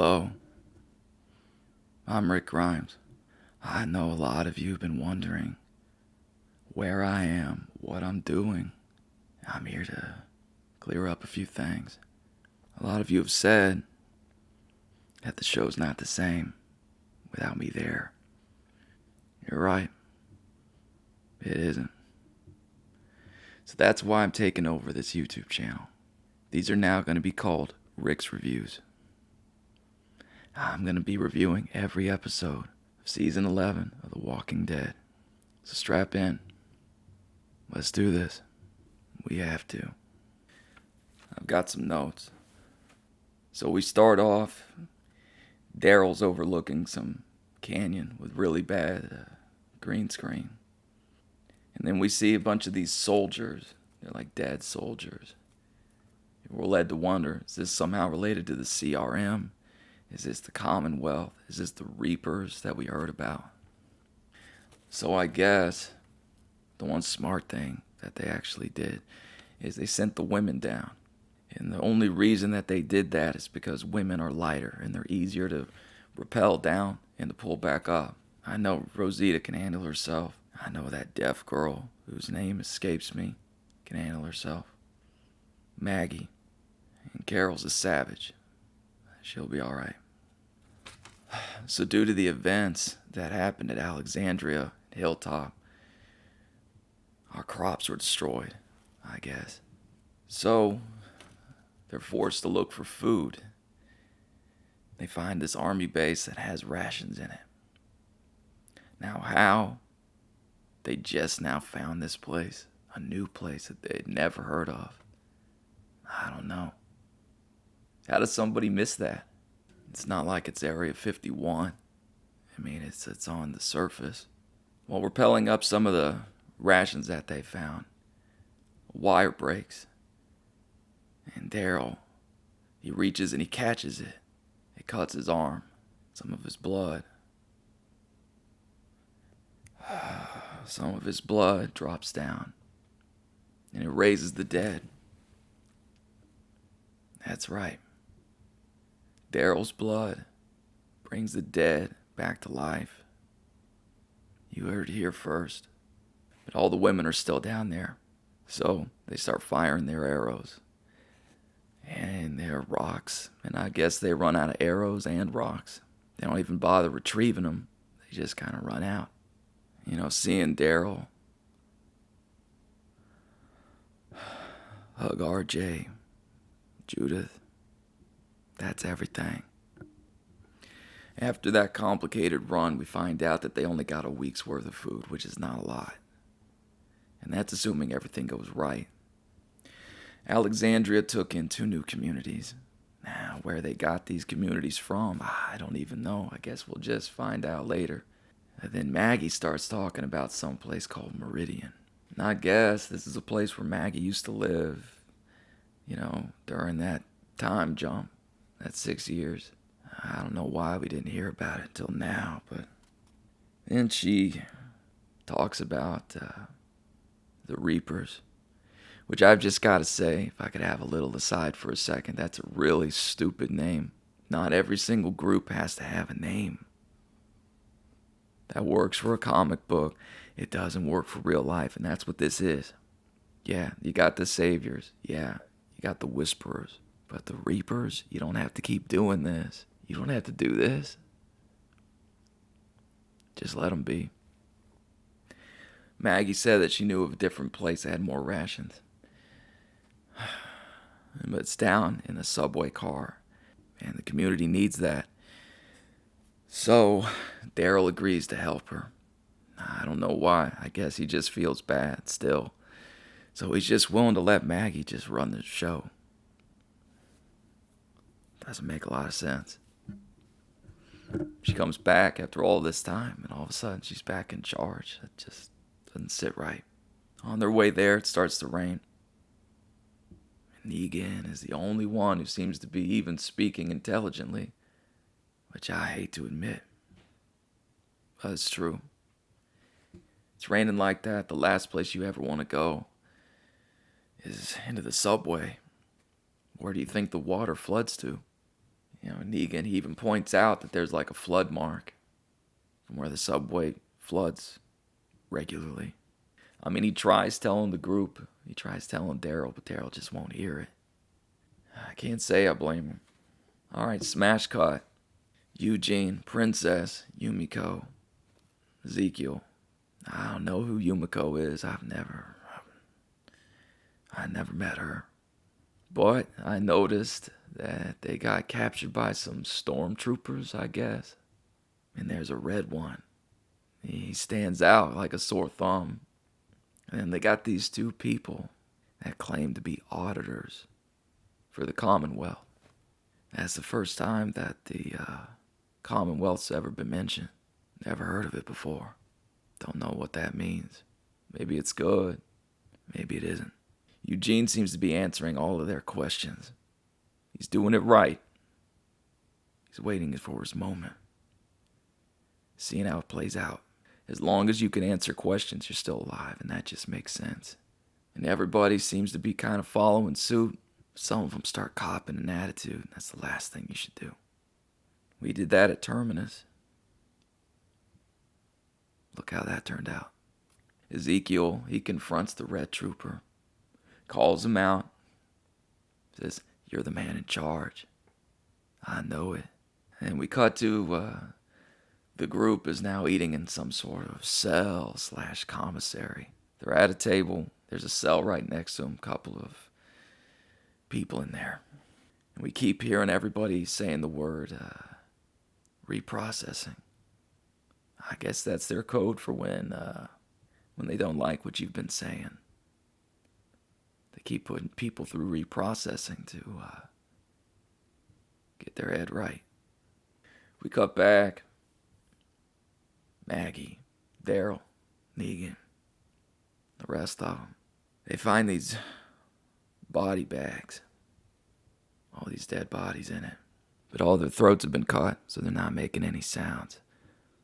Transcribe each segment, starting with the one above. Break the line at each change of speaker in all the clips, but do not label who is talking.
Hello, I'm Rick Grimes. I know a lot of you have been wondering where I am, what I'm doing. I'm here to clear up a few things. A lot of you have said that the show's not the same without me there. You're right, it isn't. So that's why I'm taking over this YouTube channel. These are now going to be called Rick's Reviews. I'm going to be reviewing every episode of Season 11 of The Walking Dead. So strap in. Let's do this. We have to. I've got some notes. So we start off, Daryl's overlooking some canyon with really bad green screen. And then we see a bunch of these soldiers. They're like dead soldiers. We're led to wonder, is this somehow related to the CRM? Is this the Commonwealth? Is this the Reapers that we heard about? So I guess the one smart thing that they actually did is they sent the women down. And the only reason that they did that is because women are lighter and they're easier to rappel down and to pull back up. I know Rosita can handle herself. I know that deaf girl whose name escapes me can handle herself. Maggie. And Carol's a savage. She'll be alright. So due to the events that happened at Alexandria Hilltop, our crops were destroyed, I guess. So they're forced to look for food. They find this army base that has rations in it. Now how? They just now found this place, a new place that they'd never heard of. I don't know. How does somebody miss that? It's not like it's Area 51. I mean, it's on the surface. While rappelling up some of the rations that they found, a wire breaks. And Daryl, he reaches and he catches it. It cuts his arm, some of his blood. Some of his blood drops down, and it raises the dead. That's right. Daryl's blood brings the dead back to life. You heard it here first. But all the women are still down there. So they start firing their arrows. And their rocks. And I guess they run out of arrows and rocks. They don't even bother retrieving them. They just kind of run out. You know, seeing Daryl hug RJ, Judith, that's everything. After that complicated run, we find out that they only got a week's worth of food, which is not a lot. And that's assuming everything goes right. Alexandria took in 2 new communities. Now, where they got these communities from, I don't even know. I guess we'll just find out later. And then Maggie starts talking about some place called Meridian. And I guess this is a place where Maggie used to live, you know, during that time jump. That's 6 years. I don't know why we didn't hear about it until now, but then she talks about the Reapers, which I've just got to say, if I could have a little aside for a second, that's a really stupid name. Not every single group has to have a name. That works for a comic book. It doesn't work for real life, and that's what this is. Yeah, you got the Saviors. Yeah, you got the Whisperers. But the Reapers, you don't have to keep doing this. You don't have to do this. Just let them be. Maggie said that she knew of a different place that had more rations. But it's down in a subway car. And the community needs that. So, Daryl agrees to help her. I don't know why. I guess he just feels bad still. So he's just willing to let Maggie just run the show. Doesn't make a lot of sense. She comes back after all this time, and all of a sudden she's back in charge. That just doesn't sit right. On their way there, it starts to rain. And Negan is the only one who seems to be even speaking intelligently, which I hate to admit. But it's true. It's raining like that, the last place you ever want to go is into the subway. Where do you think the water floods to? Negan, he even points out that there's like a flood mark from where the subway floods regularly. He tries telling the group, he tries telling Daryl, but Daryl just won't hear it. I can't say I blame him. Alright, smash cut. Eugene, Princess, Yumiko, Ezekiel. I don't know who Yumiko is. I never met her. But I noticed that they got captured by some stormtroopers, I guess. And there's a red one. He stands out like a sore thumb. And they got these two people that claim to be auditors for the Commonwealth. That's the first time that the Commonwealth's ever been mentioned. Never heard of it before. Don't know what that means. Maybe it's good. Maybe it isn't. Eugene seems to be answering all of their questions. He's doing it right. He's waiting for his moment. Seeing how it plays out. As long as you can answer questions, you're still alive, and that just makes sense. And everybody seems to be kind of following suit. Some of them start copping an attitude. That's the last thing you should do. We did that at Terminus. Look how that turned out. Ezekiel, he confronts the Red Trooper, calls him out, says, "You're the man in charge." I know it. And we cut to the group is now eating in some sort of cell/commissary. They're at a table. There's a cell right next to them, a couple of people in there. And we keep hearing everybody saying the word reprocessing. I guess that's their code for when they don't like what you've been saying. They keep putting people through reprocessing to get their head right. We cut back. Maggie, Daryl, Negan, the rest of them. They find these body bags. All these dead bodies in it. But all their throats have been cut, so they're not making any sounds.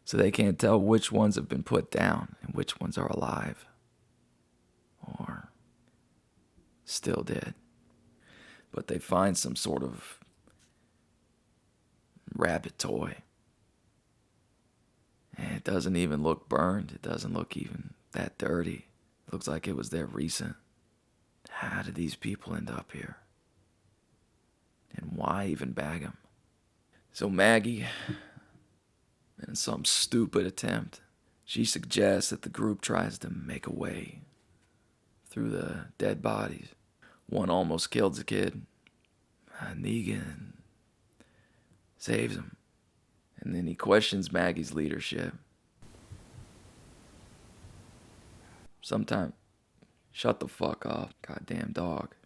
So they can't tell which ones have been put down and which ones are alive. Or still dead. But they find some sort of rabbit toy. And it doesn't even look burned. It doesn't look even that dirty. It looks like it was there recent. How did these people end up here? And why even bag them? So Maggie, in some stupid attempt, she suggests that the group tries to make a way through the dead bodies. One almost kills a kid. Negan saves him. And then he questions Maggie's leadership. Sometime, shut the fuck up, goddamn dog.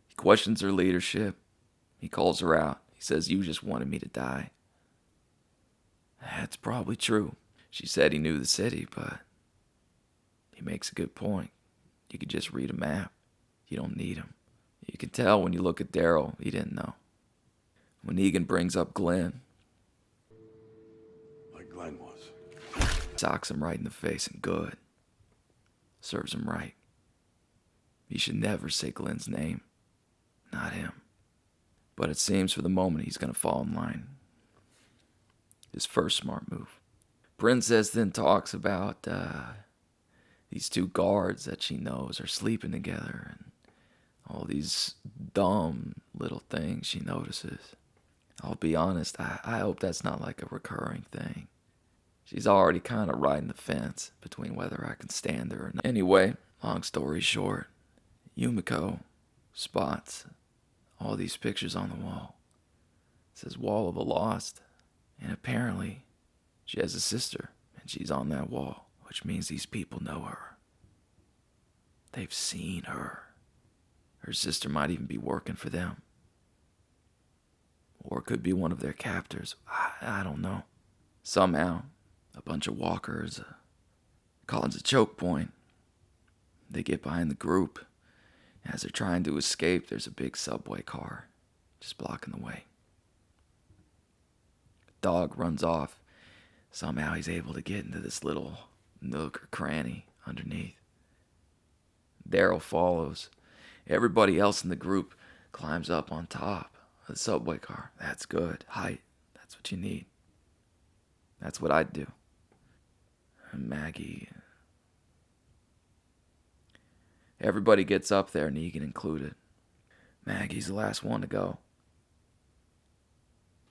He questions her leadership. He calls her out. He says, "You just wanted me to die." That's probably true. She said he knew the city, but he makes a good point. You could just read a map. You don't need him. You can tell when you look at Daryl, he didn't know. When Negan brings up Glenn,
like Glenn was,
socks him right in the face and good. Serves him right. He should never say Glenn's name. Not him. But it seems for the moment he's going to fall in line. His first smart move. Princess then talks about these two guards that she knows are sleeping together and all these dumb little things she notices. I'll be honest, I hope that's not like a recurring thing. She's already kind of riding the fence between whether I can stand her or not. Anyway, long story short, Yumiko spots all these pictures on the wall. It says Wall of the Lost. And apparently, she has a sister, and she's on that wall, which means these people know her. They've seen her. Her sister might even be working for them. Or it could be one of their captors. I don't know. Somehow, a bunch of walkers, Colin's a choke point. They get behind the group. As they're trying to escape, there's a big subway car just blocking the way. Dog runs off. Somehow he's able to get into this little nook or cranny underneath. Daryl follows. Everybody else in the group climbs up on top The subway car. That's good. Height. That's what you need. That's what I'd do. And Maggie. Everybody gets up there, Negan included. Maggie's the last one to go.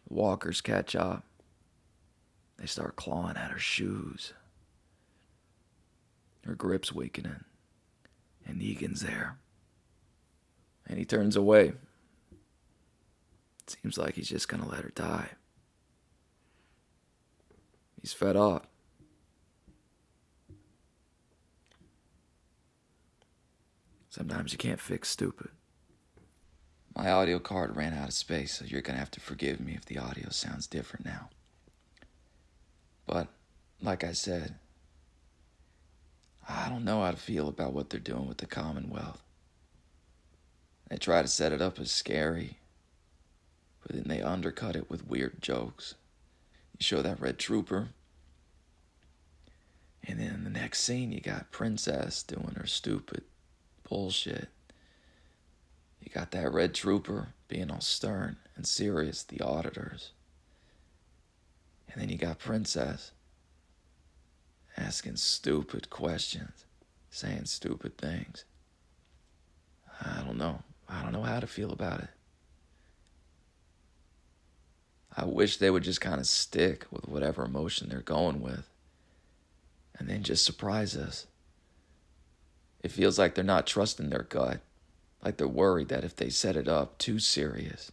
The walkers catch up. They start clawing at her shoes. Her grip's weakening. And Negan's there. And he turns away. It seems like he's just gonna let her die. He's fed up. Sometimes you can't fix stupid. My audio card ran out of space, so you're gonna have to forgive me if the audio sounds different now. But, like I said, I don't know how to feel about what they're doing with the Commonwealth. They try to set it up as scary, but then they undercut it with weird jokes. You show that red trooper, and then in the next scene you got Princess doing her stupid bullshit. You got that red trooper being all stern and serious, the auditors. And then you got Princess asking stupid questions, saying stupid things. I don't know. I don't know how to feel about it. I wish they would just kind of stick with whatever emotion they're going with and then just surprise us. It feels like they're not trusting their gut, like they're worried that if they set it up too serious,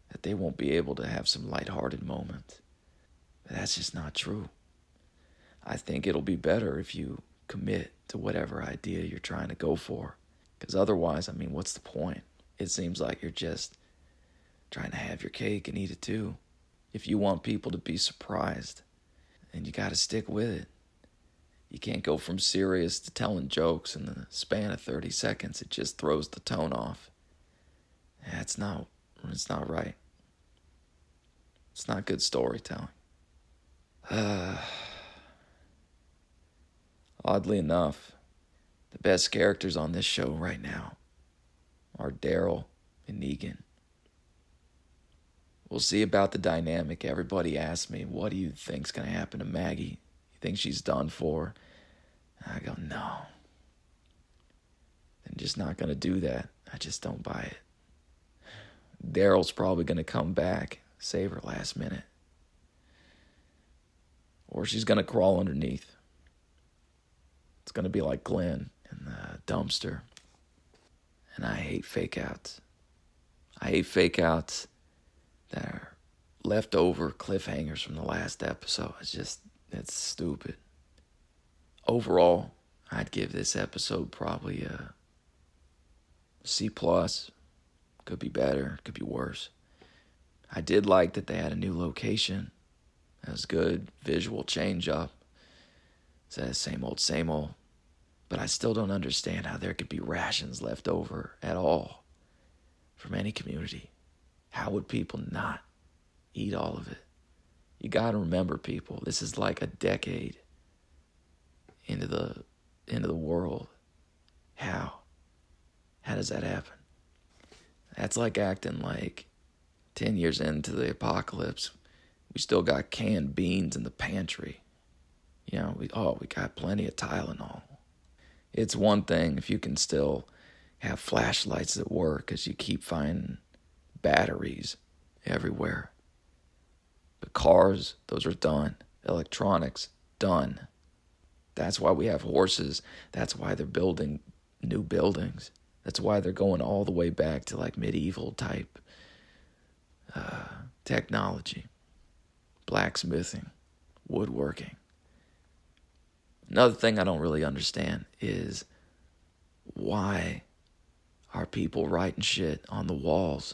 that they won't be able to have some lighthearted moments. But that's just not true. I think it'll be better if you commit to whatever idea you're trying to go for. Because otherwise, I mean, what's the point? It seems like you're just trying to have your cake and eat it too. If you want people to be surprised, then you got to stick with it. You can't go from serious to telling jokes in the span of 30 seconds. It just throws the tone off. It's not right. It's not good storytelling. Oddly enough, the best characters on this show right now are Daryl and Negan. We'll see about the dynamic. Everybody asks me, what do you think's going to happen to Maggie? You think she's done for? I go, no. I'm just not going to do that. I just don't buy it. Daryl's probably going to come back, save her last minute. Or she's going to crawl underneath. It's going to be like Glenn in the dumpster. And I hate fake outs. I hate fake outs that are leftover cliffhangers from the last episode. It's stupid. Overall, I'd give this episode probably a C+. Could be better, could be worse. I did like that they had a new location. That was good. Visual change up. It's that same old. But I still don't understand how there could be rations left over at all from any community. How would people not eat all of it? You gotta remember, people, this is like a decade into the world. How does that happen? That's like acting like 10 years into the apocalypse, we still got canned beans in the pantry. You know, we got plenty of Tylenol. It's one thing if you can still have flashlights that work because you keep finding batteries everywhere. But cars, those are done. Electronics, done. That's why we have horses. That's why they're building new buildings. That's why they're going all the way back to like medieval type technology. Blacksmithing, woodworking. Another thing I don't really understand is why are people writing shit on the walls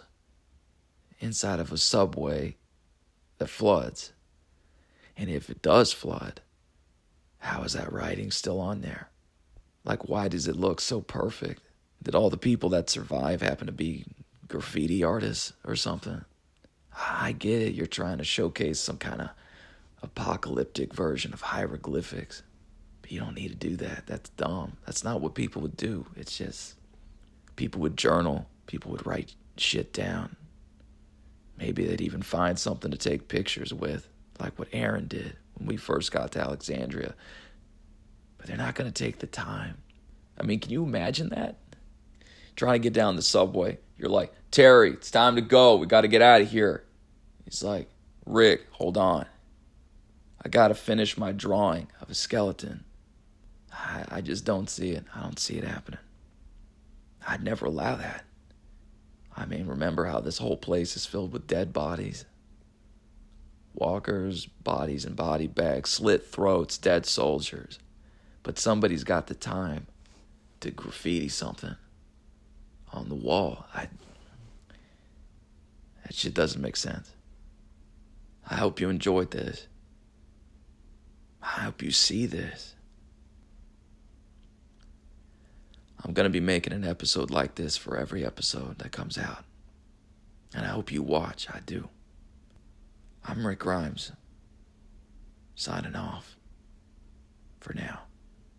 inside of a subway that floods? And if it does flood, how is that writing still on there? Like, why does it look so perfect? Did all the people that survive happen to be graffiti artists or something? I get it, you're trying to showcase some kind of apocalyptic version of hieroglyphics. But you don't need to do that. That's dumb. That's not what people would do. It's just, people would journal. People would write shit down. Maybe they'd even find something to take pictures with, like what Aaron did when we first got to Alexandria. But they're not going to take the time. I mean, can you imagine that? Trying to get down the subway. You're like, Terry, it's time to go. We got to get out of here. He's like, Rick, hold on. I got to finish my drawing of a skeleton. I just don't see it. I don't see it happening. I'd never allow that. I mean, remember how this whole place is filled with dead bodies? Walkers, bodies in body bags, slit throats, dead soldiers. But somebody's got the time to graffiti something on the wall. That shit doesn't make sense. I hope you enjoyed this. I hope you see this. I'm going to be making an episode like this for every episode that comes out. And I hope you watch. I do. I'm Rick Grimes, signing off for now.